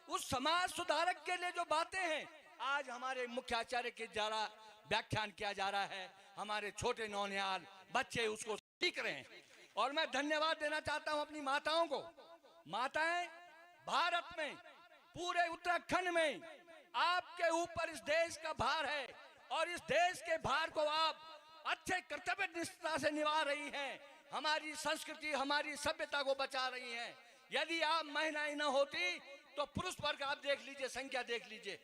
उस समाज सुधारक के लिए जो बातें हैं, आज हमारे मुख्य आचार्य के द्वारा व्याख्यान किया जा रहा है। हमारे छोटे नौनिहाल बच्चे उसको सीख रहे हैं और मैं धन्यवाद देना चाहता हूं अपनी माताओं को। माताएं भारत में, पूरे उत्तराखंड में आपके ऊपर इस देश का भार है और इस देश के भार को आप अच्छे कर्तव्य निष्ठा से निभा रही हैं। हमारी संस्कृति, हमारी सभ्यता को बचा रही हैं। यदि आप महिलाएं न होती तो पुरुष वर्ग आप देख लीजिए, संख्या देख लीजिए,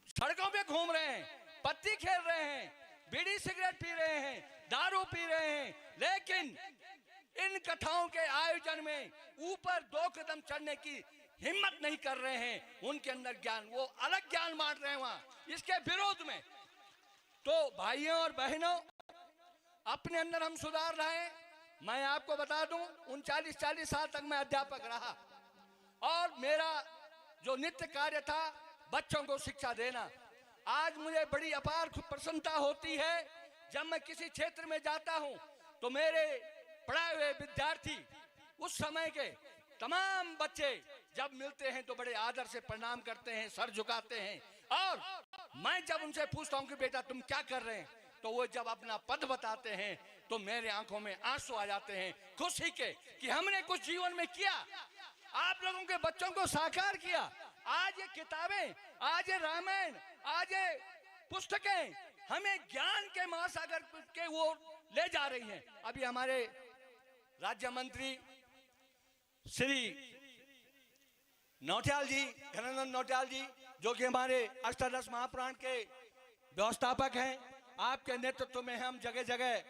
सड़कों पे घूम रहे हैं, पत्ती खेल रहे हैं, बीड़ी सिगरेट पी रहे हैं, दारू पी रहे हैं, लेकिन इन कथाओं के आयोजन में ऊपर 2 कदम चढ़ने की हिम्मत नहीं कर रहे हैं। उनके अंदर ज्ञान, वो अलग ज्ञान बांट रहे हैं वहां, इसके विरोध में। तो भाइयों और बहनों, अपने अंदर हम सुधार रहे हैं। मैं आपको बता दूं, 39-40 साल तक मैं अध्यापक रहा और मेरा जो नित्य कार्य था बच्चों को शिक्षा देना। आज मुझे बड़ी अपार प्रसन्नता होती है जब मैं किसी क्षेत्र में जाता हूं तो मेरे पढ़ाए हुए विद्यार्थी, उस समय के तमाम बच्चे जब मिलते हैं तो बड़े आदर से प्रणाम करते हैं, सर झुकाते हैं। और मैं जब उनसे पूछता हूं कि बेटा तुम क्या कर रहे हैं, तो वो जब अपना पद बताते हैं तो मेरे आंखों में आंसू आ जाते हैं खुशी के कि हमने कुछ जीवन में किया, आप लोगों के बच्चों को साकार किया। आज ये किताबें, आज ये रामायण, आज ये पुस्तकें हमें ज्ञान के महासागर के वो ले जा रही हैं। अभी हमारे राज्य मंत्री श्री नौटियाल जी, घनानंद नौटियाल जी, जो कि हमारे अष्टादश महापुराण के व्यवस्थापक हैं, आपके नेतृत्व में हम जगह जगह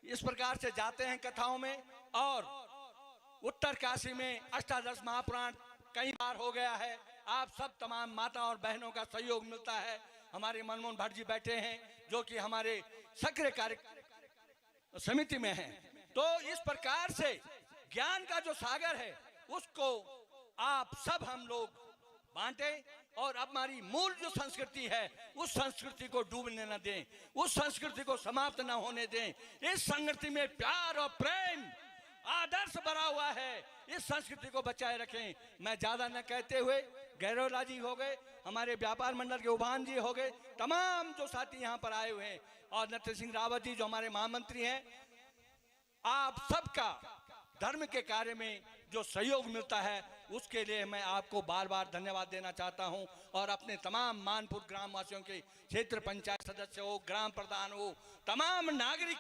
इस प्रकार से जाते हैं कथाओं में। और उत्तर काशी में अष्टादश महापुराण कई बार हो गया है। आप सब तमाम माता और बहनों का सहयोग मिलता है। हमारे मनमोहन भट्ट जी बैठे हैं जो कि हमारे सक्रिय कार्य समिति में हैं। तो इस प्रकार से ज्ञान का जो सागर है उसको आप सब हम लोग बांटे और अब हमारी मूल जो संस्कृति है उस संस्कृति को डूबने न दें, उस संस्कृति को समाप्त न होने दें। इस संस्कृति में प्यार और प्रेम आदर्श भरा हुआ है, इस संस्कृति को बचाए रखें। मैं ज्यादा न कहते हुए गैरोला जी हो गए, हमारे व्यापार मंडल के उभान जी हो गए, तमाम जो साथी यहाँ पर आए हुए हैं, और नरेंद्र सिंह रावत जी जो हमारे महामंत्री हैं, आप सबका धर्म के कार्य में जो सहयोग मिलता है उसके लिए मैं आपको बार बार धन्यवाद देना चाहता हूं। और अपने तमाम मानपुर ग्राम वासियों के, क्षेत्र पंचायत सदस्य हो, ग्राम प्रधान हो, तमाम नागरिक,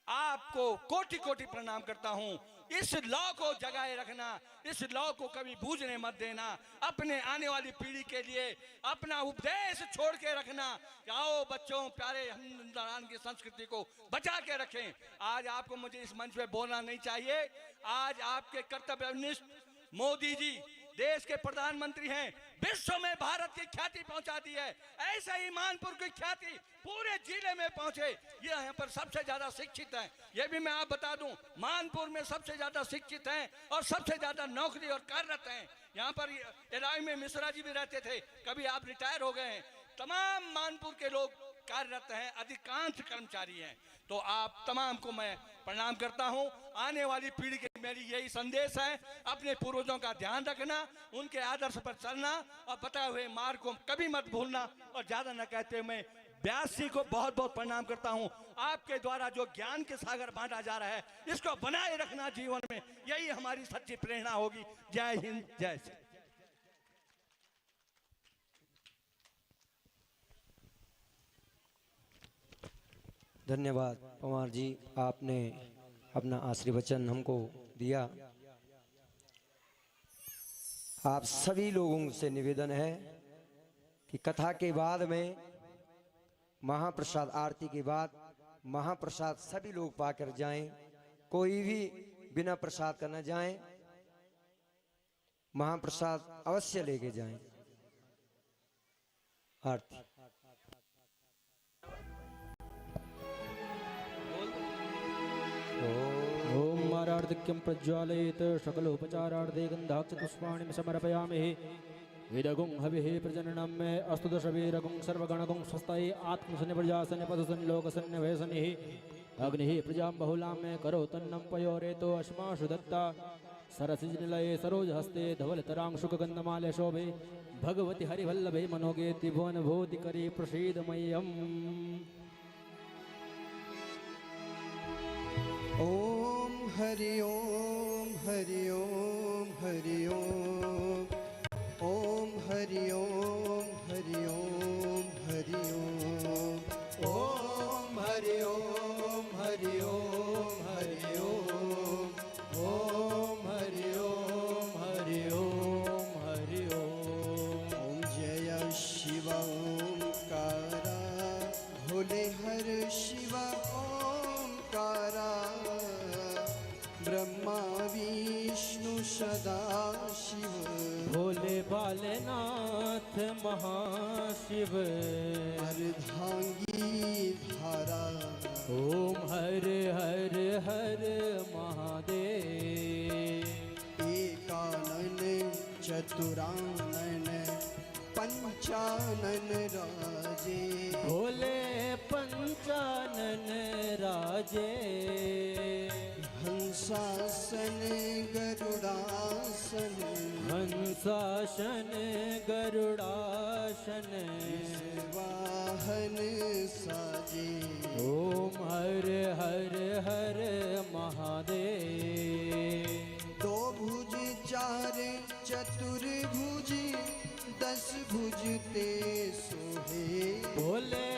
आपको कोटि कोटि प्रणाम करता हूं। इस लौ को जगाए रखना, इस लौ को कभी बूझने मत देना। अपने आने वाली पीढ़ी के लिए अपना उपदेश छोड़ के रखना। आओ बच्चों, प्यारे हिंदुस्तान की संस्कृति को बचा के रखें। आज आपको मुझे इस मंच पे बोलना नहीं चाहिए। आज आपके कर्तव्यनिष्ठ मोदी जी देश के प्रधानमंत्री हैं, विश्व में भारत की ख्याति पहुंचा दी है। ऐसे ही मानपुर की ख्याति पूरे जिले में पहुंचे। ये यहाँ पर सबसे ज्यादा शिक्षित हैं, ये भी मैं आप बता दूं, मानपुर में सबसे ज्यादा शिक्षित हैं और सबसे ज्यादा नौकरी और कार्यरत हैं। यहाँ पर एलआई में मिश्रा जी भी रहते थे, कभी आप रिटायर हो गए हैं। तमाम मानपुर के लोग कार्यरत हैं, अधिकांश कर्मचारी हैं। तो आप तमाम को मैं प्रणाम करता हूं। आने वाली पीढ़ी के मेरी यही संदेश है, अपने पूर्वजों का ध्यान रखना, उनके आदर्श पर चलना और बताए हुए मार्ग को कभी मत भूलना। और ज्यादा न कहते हुए मैं व्यास जी को बहुत बहुत प्रणाम करता हूं। आपके द्वारा जो ज्ञान के सागर बांटा जा रहा है इसको बनाए रखना जीवन में, यही हमारी सच्ची प्रेरणा होगी। जय हिंद, जय श्री। धन्यवाद पवार जी, आपने अपना आशीर्वचन हमको दिया। आप सभी लोगों से निवेदन है कि कथा के बाद में महाप्रसाद, आरती के बाद महाप्रसाद सभी लोग पाकर जाएं। कोई भी बिना प्रसाद का न जाएं, महाप्रसाद अवश्य लेके जाएं। आरती। ओम मारार्धिक्यं प्रज्वालयेत सकलोपचारार्थे गन्धाक्षपुष्पाणि समर्पयामि। वेदगुं हविः प्रजननं मे अस्तु दशवीरगुं सर्वगणगुं स्वस्ताये आत्मसन्नि प्रजासन्नि पदसन्नि लोकसन्नि भयसन्निः। अग्निः प्रजां बहुलां मे करोतन्नं पयोरेतो अश्माशु दत्ता। सरसिजनिलये सरोजहस्ते धवलतरांशुकगन्धमाल्य शोभे। भगवति हरिवल्लभे मनोगे त्रिभुवनभूतिकरी प्रसीद मह्यम्। ओम हरि ओम हरि ओम हरि ओम। ओम हरि ओम हरि ओम हरि ओम। ओम हरि ओम हरि ओम हरि ओम। ओम हरि ओम हरि ओम हरि ओम। ओम जय शिव ओंकारा, भोले हर शिव ओंकारा। ब्रह्मा विष्णु सदा शिव, भोले बालेनाथ महाशिव। अर्धांगी धारा, ओम हर हर हर महादेव। एकानन चतुरानन पंचानन राजे। भोले पंचानन राजे। हंसासन गरुड़ासन, शासन गरुड़ासन वाहन साजे। ओम हर हर हर महादेव। दो भुज चार चतुर्भुज 10 भुज ते सोहे। बोले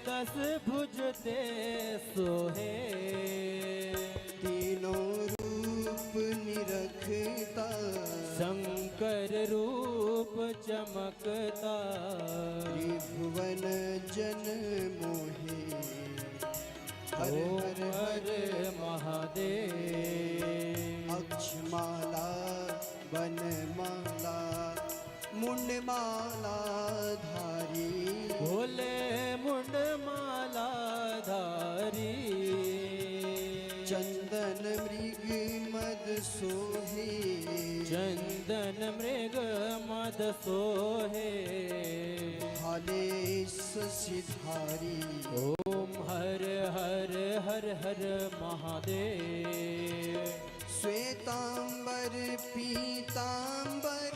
10 भुज ते सोहे। तीनों रूप निरखता शंकर रूप चमकता। त्रिभुवन जन मोहे। हर ओम हर हर हर महादेव। अक्षमाला वनमाला मुंडमाला धारी। भोले मुंड माला धारी। चंदन मृग मद सोहे। चंदन मृग मद सोहे। हाले शशिधारी। ओम हर हर हर हर महादेव। श्वेतांबर पीतांबर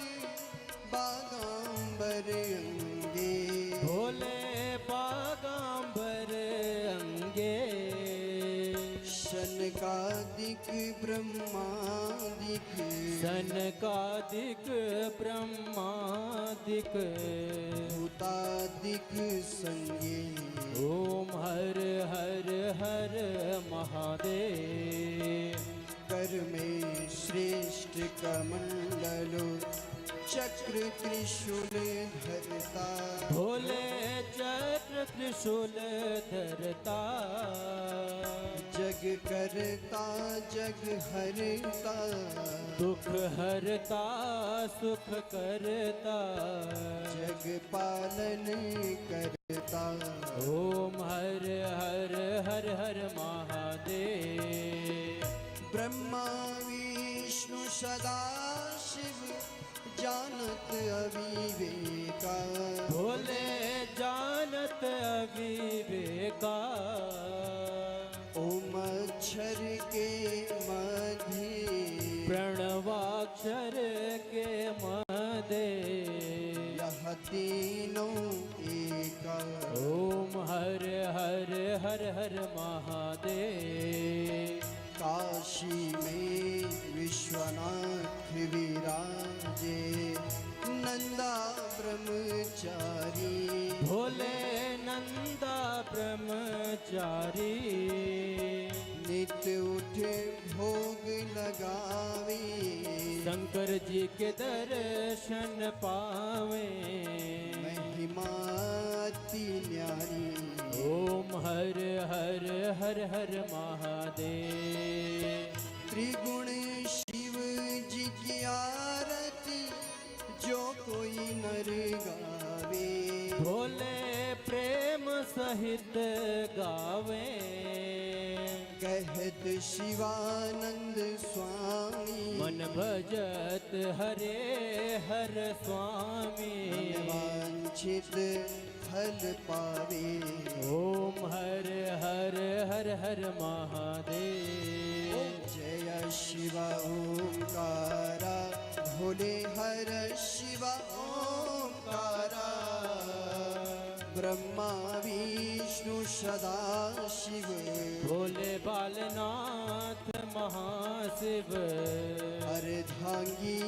बागांबर अंगे। भोले बागांबर अंगे। शनकादिक ब्रह्मादिक। सनकादिक ब्रह्मादिक। भूतादिक संगे। ओम हर हर हर महादेव। कर में श्रेष्ठ कमंडलो चक्र त्रिशूल धरता। भोले चक्र त्रिशूल धरता। जग करता जग हरता। दुख हरता सुख करता। जग पालन करता। ओम हर हर हर हर महादेव। ब्रह्मा विष्णु सदा शिव जानत अविवेका। भोले जानत अविवेका। ओम अक्षर के मध्य। प्रणवाक्षर के मध्य। यह तीनों एका। ओम हर हर हर हर महादेव। काशी में विश्वनाथ विराजे। नंदा ब्रह्मचारी। भोले नंदा ब्रह्मचारी। नित्य उठे भोग लगावे। शंकर जी के दर्शन पावे। महिमा अति न्यारी। ओम हर हर हर हर महादेव। त्रिगुण शिव जी की आरती जो कोई नर गावे। भोले प्रेम सहित गावे। कहत शिवानंद स्वामी। मन भजत हरे हर स्वामी। वांछित फल पावे। ओम हर हर हर हर महादेव। जय शिव ओंकारा भोले हर शिव ओंकारा। ब्रह्मा विष्णु सदा शिव। भोले बालनाथ महाशिव। अर्धांगी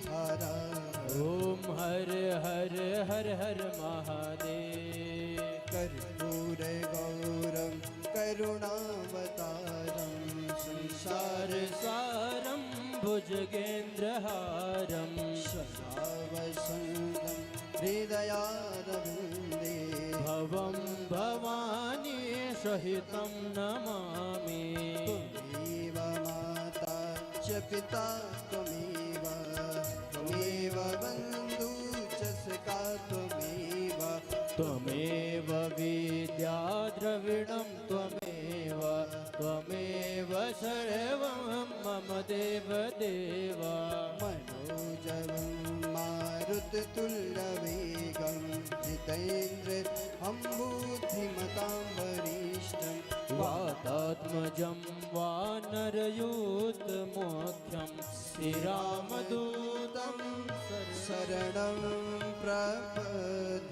धारा। ओम हर हर हर हर महादेव। कर्पूर गौरम करुणावतारम। संसार सारं भुजगेन्द्रहारं। सदा वसन्तं हृदयारविन्दे। भवं भवानी सहितं नमामि। त्वमेव माता च पिता त्वमेव। त्वमेव बन्धु च सखा त्वमेव। त्वमेव विद्या द्रविणं त्वमेव। त्वमेव सर्वं मम देवदेव। मनोजवं मारुततुल्यवेगं। जितेन्द्र हम बुद्धिमतां वरिष्ठं वातात्मजं वानरयूतमोख्यं श्रीरामदूतं शरणं प्रपद्ये